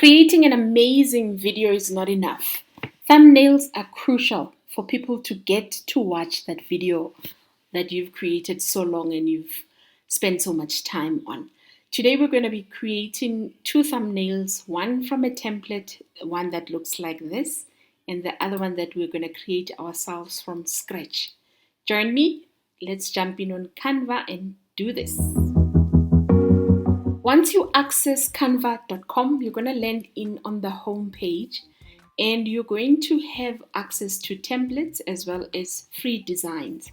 Creating an amazing video is not enough. Thumbnails are crucial for people to get to watch that video that you've created so long and you've spent so much time on. Today we're going to be creating two thumbnails, one from a template, one that looks like this, and the other one that we're going to create ourselves from scratch. Join me, let's jump in on Canva and do this. Once you access canva.com, you're going to land in on the home page and you're going to have access to templates as well as free designs.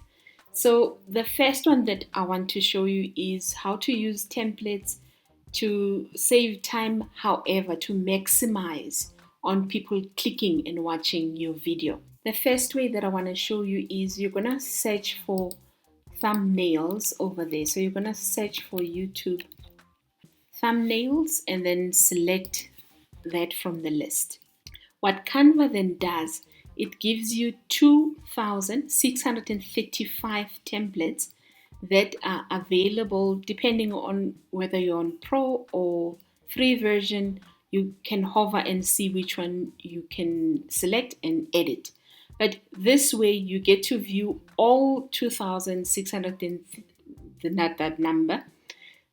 So the first one that I want to show you is how to use templates to save time, however, to maximize on people clicking and watching your video. The first way that I want to show you is you're going to search for thumbnails over there. So you're going to search for YouTube thumbnails and then select that from the list. What Canva then does, it gives you 2,635 templates that are available depending on whether you're on Pro or free version. You can hover and see which one you can select and edit. But this way you get to view all 2,600 not that number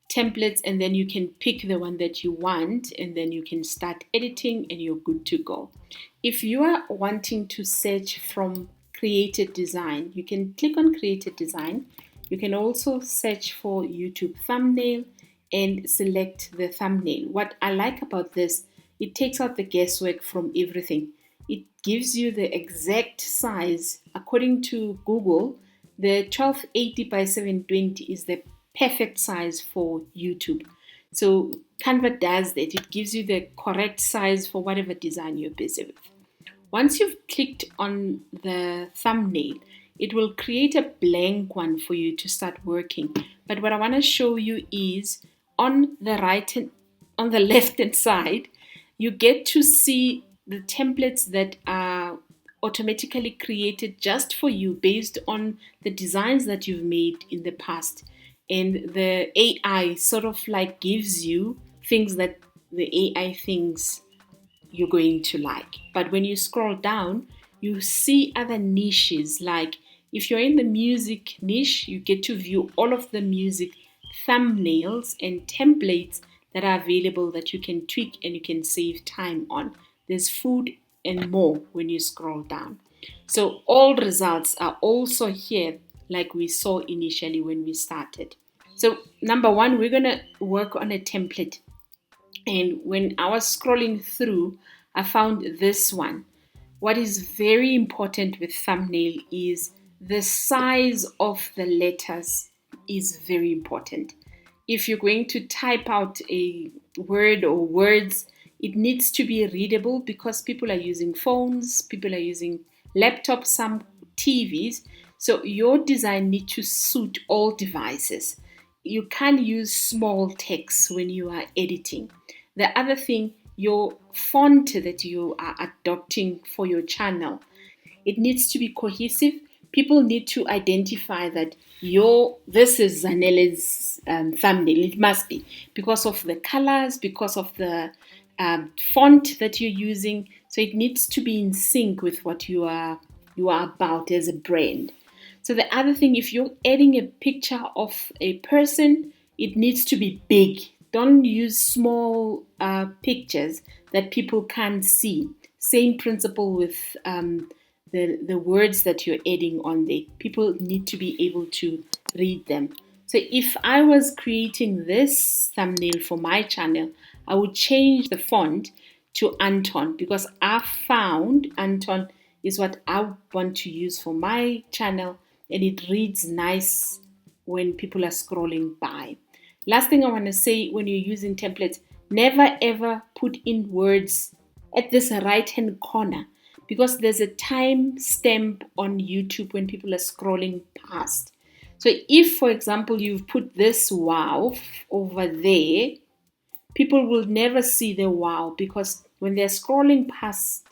templates, and then you can pick the one that you want and then you can start editing and you're good to go. If you are wanting to search from created design, you can click on created design. You can also search for YouTube thumbnail and select the thumbnail. What I like about this, it takes out the guesswork from everything. It gives you the exact size. According to Google, the 1280 by 720 is the perfect size for YouTube. So Canva does that. It gives you the correct size for whatever design you're busy with. Once you've clicked on the thumbnail, it will create a blank one for you to start working. But what I want to show you is on the left hand side, you get to see the templates that are automatically created just for you based on the designs that you've made in the past. And the AI sort of like gives you things that the AI thinks you're going to like. But when you scroll down, you see other niches. Like if you're in the music niche, you get to view all of the music thumbnails and templates that are available that you can tweak and you can save time on. There's food and more when you scroll down. So all results are also here like we saw initially when we started. So number one, we're going to work on a template. And when I was scrolling through, I found this one. What is very important with thumbnail is the size of the letters is very important. If you're going to type out a word or words, it needs to be readable because people are using phones, people are using laptops, some TVs. So your design needs to suit all devices. You can't use small text when you are editing. The other thing, your font that you are adopting for your channel, it needs to be cohesive. People need to identify that this is Zanele's thumbnail. It must be because of the colors, because of the font that you're using. So it needs to be in sync with what you are about as a brand. So the other thing, if you're adding a picture of a person, it needs to be big. Don't use small pictures that people can't see. Same principle with the words that you're adding on there. People need to be able to read them. So if I was creating this thumbnail for my channel, I would change the font to Anton because I found Anton is what I want to use for my channel. And it reads nice when people are scrolling by. Last thing I want to say, when you're using templates, never ever put in words at this right hand corner because there's a time stamp on YouTube when people are scrolling past. So if, for example, you've put this wow over there, people will never see the wow because when they're scrolling past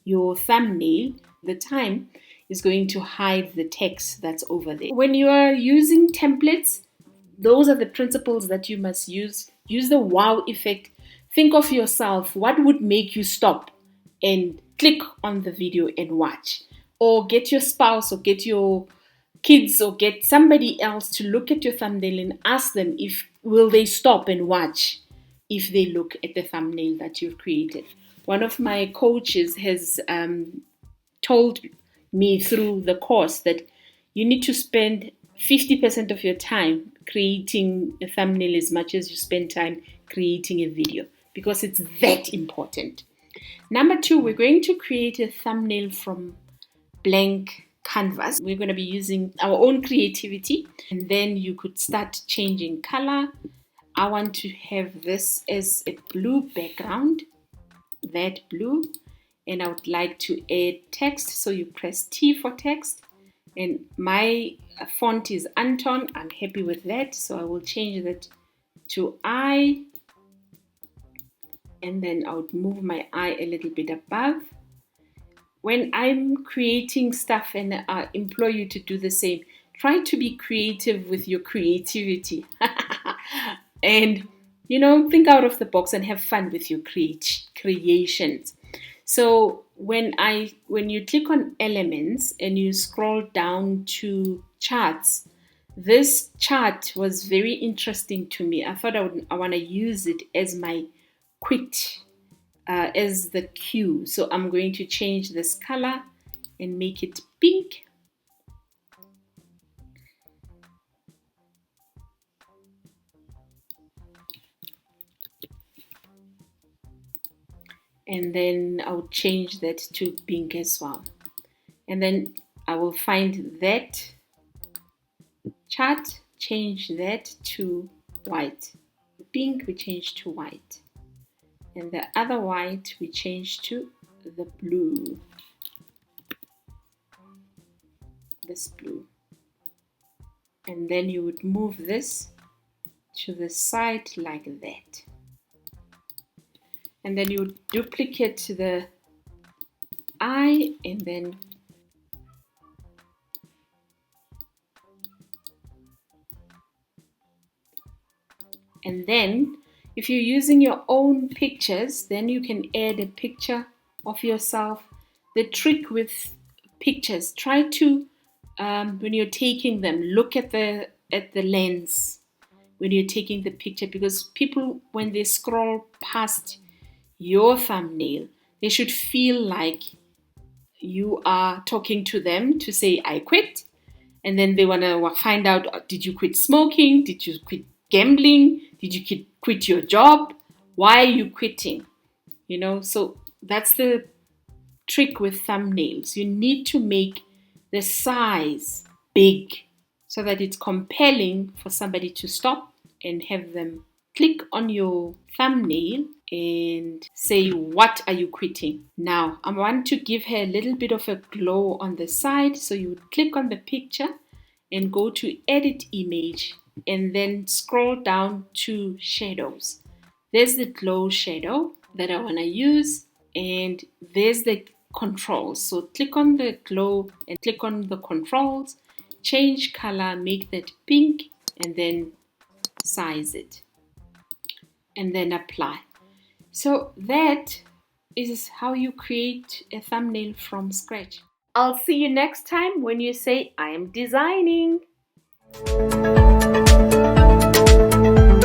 your thumbnail, the time is going to hide the text that's over there. When you are using templates, those are the principles that you must use. Use the wow effect. think of yourself, what would make you stop and click on the video and watch? Or get your spouse or get your kids or get somebody else to look at your thumbnail and ask them if will they stop and watch if they look at the thumbnail that you've created. One of my coaches has told me through the course that you need to spend 50% of your time creating a thumbnail as much as you spend time creating a video, because it's that important. Number 2, we're going to create a thumbnail from blank canvas. We're going to be using our own creativity, and then you could start changing color. I want to have this as a blue background, that blue, and I would like to add text, so you press T for text, and my font is Anton. I'm happy with that, so I will change that to I, and then I would move my I a little bit above. When I'm creating stuff, and I implore you to do the same, try to be creative with your creativity and think out of the box and have fun with your creations. So when you click on elements and you scroll down to charts, this chart was very interesting to me. I thought I want to use it as my quit, as the cue. So I'm going to change this color and make it pink. And then I'll change that to pink as well. And then I will find that chart, change that to white. Pink we change to white. And the other white we change to the blue. This blue. And then you would move this to the side like that. And then you would duplicate the eye, and then if you're using your own pictures, then you can add a picture of yourself. The trick with pictures, try to when you're taking them, look at the lens when you're taking the picture, because people, when they scroll past your thumbnail, they should feel like you are talking to them to say, I quit. And then they want to find out, did you quit smoking? Did you quit gambling? Did you quit your job? Why are you quitting? So that's the trick with thumbnails. You need to make the size big so that it's compelling for somebody to stop and have them click on your thumbnail and say, what are you quitting? Now, I want to give her a little bit of a glow on the side. So you would click on the picture and go to edit image, and then scroll down to shadows. There's the glow shadow that I want to use, and there's the controls. So click on the glow and click on the controls, change color, make that pink, and then size it, and then apply. So that is how you create a thumbnail from scratch. I'll see you next time when you say, I am designing.